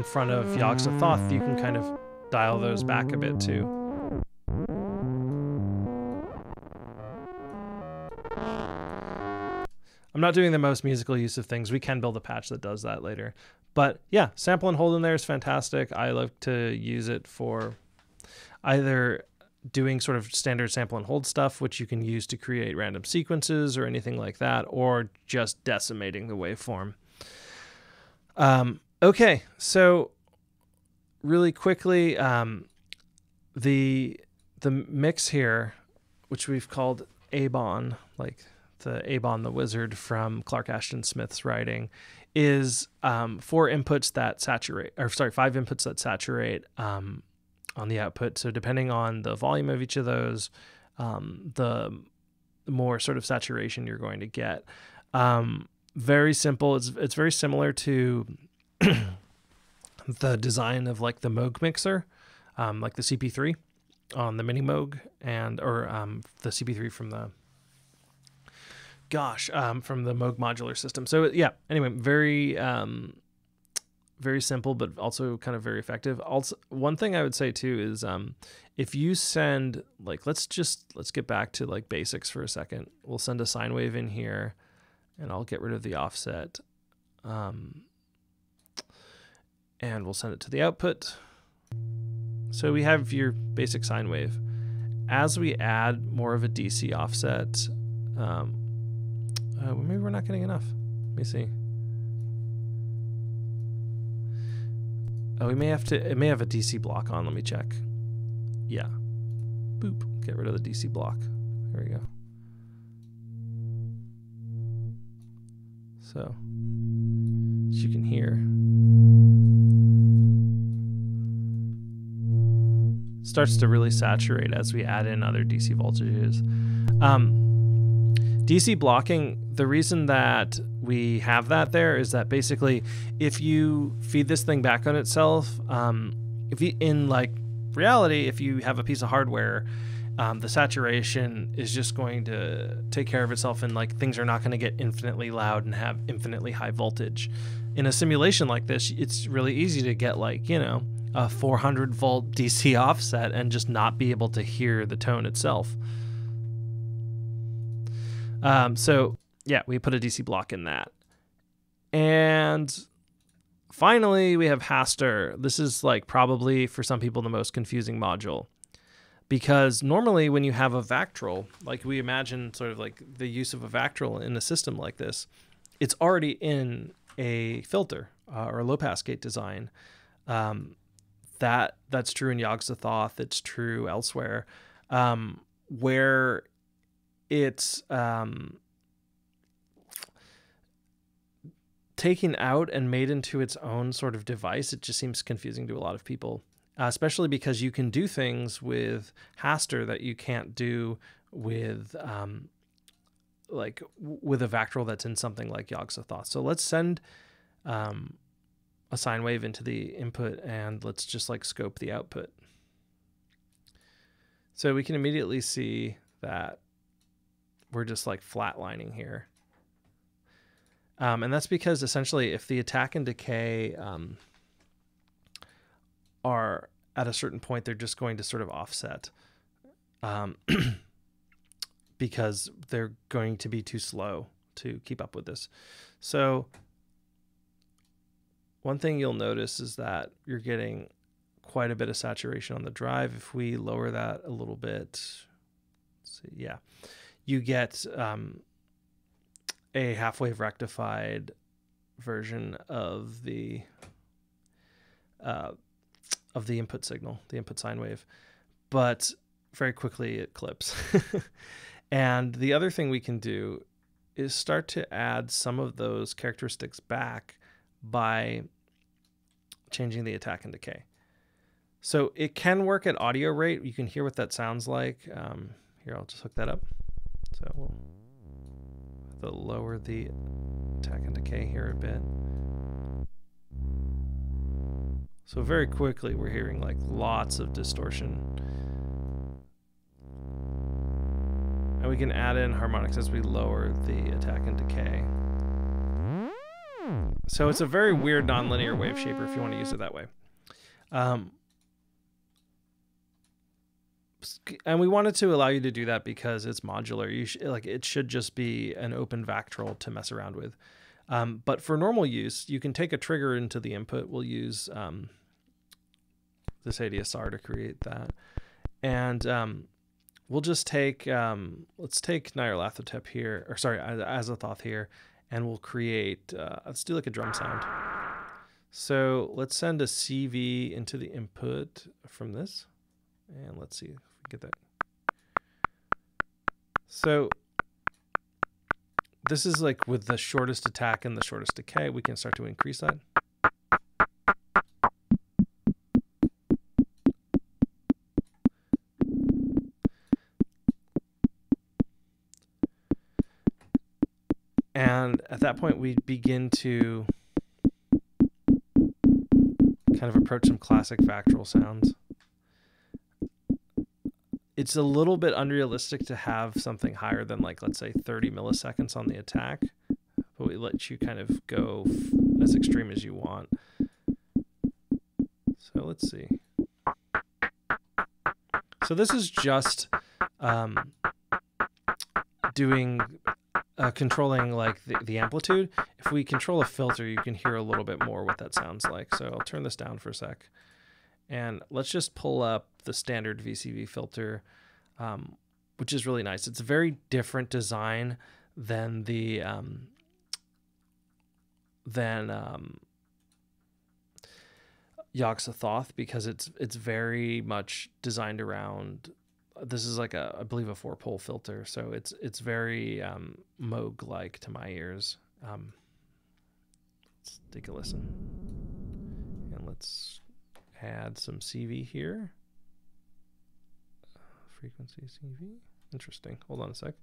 [SPEAKER 1] front of Yogg-Sothoth, you can kind of dial those back a bit too. I'm not doing the most musical use of things. We can build a patch that does that later. But yeah, sample and hold in there is fantastic. I love to use it for either doing sort of standard sample and hold stuff, which you can use to create random sequences or anything like that, or just decimating the waveform. Okay, so really quickly, the mix here, which we've called Abon, like the Abon the Wizard from Clark Ashton Smith's writing, is 5 inputs that saturate on the output. So depending on the volume of each of those, the more sort of saturation you're going to get. Very simple. It's very similar to the design of like the Moog mixer, like the CP3 on the Mini Moog, or the CP3 from the Moog modular system. So yeah, anyway, very simple, but also kind of very effective. Also, one thing I would say too is if you send, like, let's get back to like basics for a second. We'll send a sine wave in here and I'll get rid of the offset. And we'll send it to the output. So we have your basic sine wave. As we add more of a DC offset, maybe we're not getting enough. Let me see. Oh, it may have a DC block on. Let me check. Yeah. Boop. Get rid of the DC block. There we go. So, as you can hear, starts to really saturate as we add in other DC voltages. DC blocking, the reason that we have that there is that basically if you feed this thing back on itself, if you, in like reality, if you have a piece of hardware the saturation is just going to take care of itself, and like things are not going to get infinitely loud and have infinitely high voltage. In a simulation like this, it's really easy to get like, you know, a 400 volt DC offset and just not be able to hear the tone itself. So yeah, we put a DC block in that. And finally, we have Haster. This is like probably for some people the most confusing module, because normally when you have a Vactrol, like we imagine sort of like the use of a Vactrol in a system like this, it's already in a filter or a low pass gate design. That's true in Yog-Sothoth. It's true elsewhere, where it's taken out and made into its own sort of device. It just seems confusing to a lot of people, especially because you can do things with Haster that you can't do with with a Vactrol that's in something like Yog-Sothoth. So let's send a sine wave into the input, and let's just like scope the output. So we can immediately see that we're just like flatlining here. And that's because essentially if the attack and decay are at a certain point, they're just going to sort of offset because they're going to be too slow to keep up with this. So one thing you'll notice is that you're getting quite a bit of saturation on the drive. If we lower that a little bit, let's see, yeah, you get a half-wave rectified version of the input signal, the input sine wave, but very quickly it clips. And the other thing we can do is start to add some of those characteristics back by changing the attack and decay. So it can work at audio rate. You can hear what that sounds like. Here, I'll just hook that up. So we'll have to lower the attack and decay here a bit. So very quickly we're hearing like lots of distortion. And we can add in harmonics as we lower the attack and decay. So it's a very weird nonlinear wave shaper if you want to use it that way. And we wanted to allow you to do that because it's modular. It should just be an open Vactrol to mess around with. But for normal use, you can take a trigger into the input. We'll use this ADSR to create that. And we'll just take, let's take Nyarlathotep here, or sorry, Azathoth here, and we'll create, let's do like a drum sound. So let's send a CV into the input from this. And let's see if we get that. So this is like with the shortest attack and the shortest decay, we can start to increase that. And at that point, we begin to kind of approach some classic Vactrol sounds. It's a little bit unrealistic to have something higher than like, let's say 30 milliseconds on the attack, but we let you kind of go as extreme as you want. So let's see. So this is just controlling like the amplitude. If we control a filter, you can hear a little bit more what that sounds like. So I'll turn this down for a sec. And let's just pull up the standard VCV filter, which is really nice. It's a very different design than the Yog-Sothoth, because it's very much designed around. This is like I believe a 4-pole filter, so it's very Moog-like to my ears. Let's take a listen, and let's add some CV here. Frequency CV. Interesting. Hold on a sec.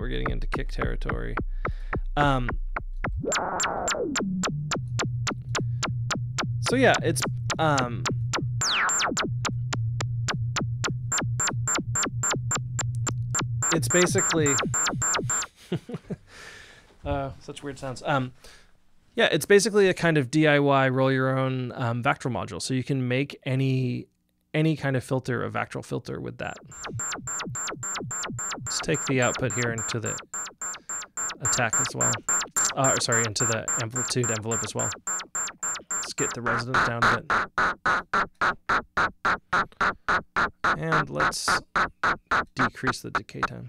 [SPEAKER 1] we're getting into kick territory. So yeah, it's basically such weird sounds. Yeah, it's basically a kind of DIY roll your own Vactral module. So you can make any kind of filter a Vactral filter with that. Let's take the output here into the attack as well. Sorry, into the amplitude envelope as well. Let's get the resonance down a bit. And let's decrease the decay time.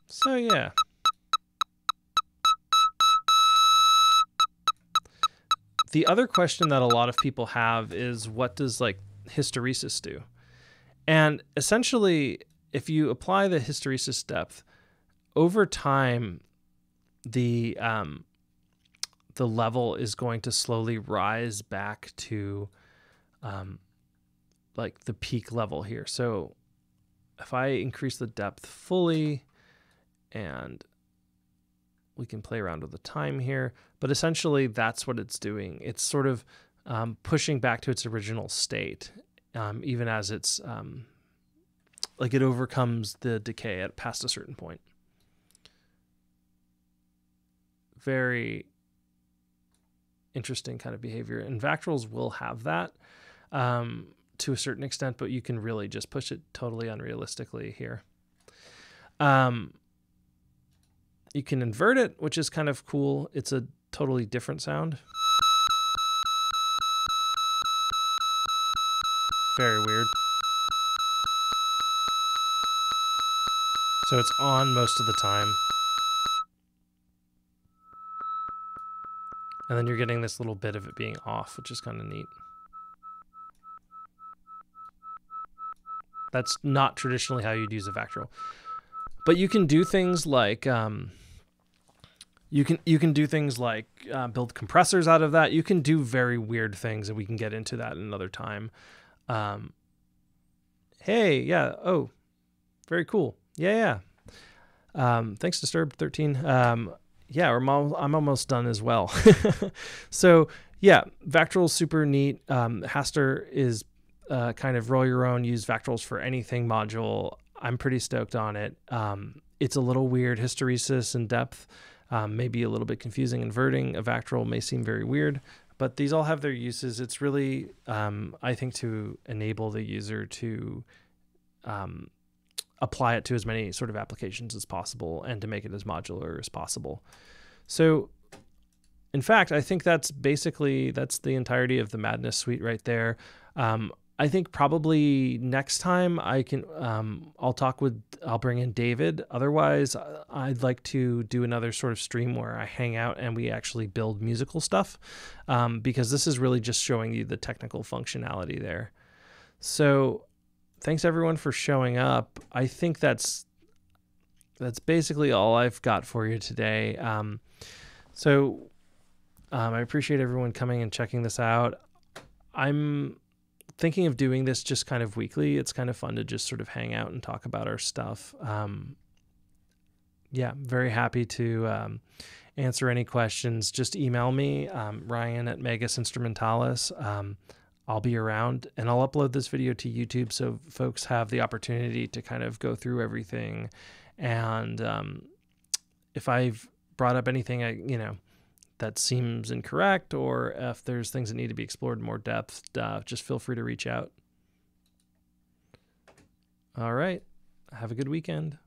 [SPEAKER 1] So yeah. The other question that a lot of people have is, what does like hysteresis do? And essentially, if you apply the hysteresis depth, over time, the level is going to slowly rise back to like the peak level here. So if I increase the depth fully, and we can play around with the time here, but essentially that's what it's doing. It's sort of pushing back to its original state, even as it's like it overcomes the decay at past a certain point. Very interesting kind of behavior, and Vactrals will have that to a certain extent, but you can really just push it totally unrealistically here. You can invert it, which is kind of cool. It's a totally different sound. Very weird. So it's on most of the time. And then you're getting this little bit of it being off, which is kind of neat. That's not traditionally how you'd use a Vactral. But you can do things like you can do things like build compressors out of that. You can do very weird things, and we can get into that another time. Hey, yeah. Oh, very cool. Yeah. Thanks, Disturb13. Yeah, I'm almost done as well. So yeah, Vactral's super neat. Haster is kind of roll your own, use Vactrals for anything module. I'm pretty stoked on it. It's a little weird, hysteresis and depth, maybe a little bit confusing. Inverting a Vactral may seem very weird, but these all have their uses. It's really, I think, to enable the user to apply it to as many sort of applications as possible and to make it as modular as possible. So in fact, I think that's the entirety of the Madness suite right there. I think probably next time I'll bring in David. Otherwise, I'd like to do another sort of stream where I hang out and we actually build musical stuff, because this is really just showing you the technical functionality there. So thanks everyone for showing up. I think that's basically all I've got for you today. I appreciate everyone coming and checking this out. I'm thinking of doing this just kind of weekly. It's kind of fun to just sort of hang out and talk about our stuff. Yeah, very happy to answer any questions. Just email me, Ryan at Magus Instrumentalis. I'll be around, and I'll upload this video to YouTube so folks have the opportunity to kind of go through everything. And if I've brought up anything that seems incorrect, or if there's things that need to be explored in more depth, just feel free to reach out. All right. Have a good weekend.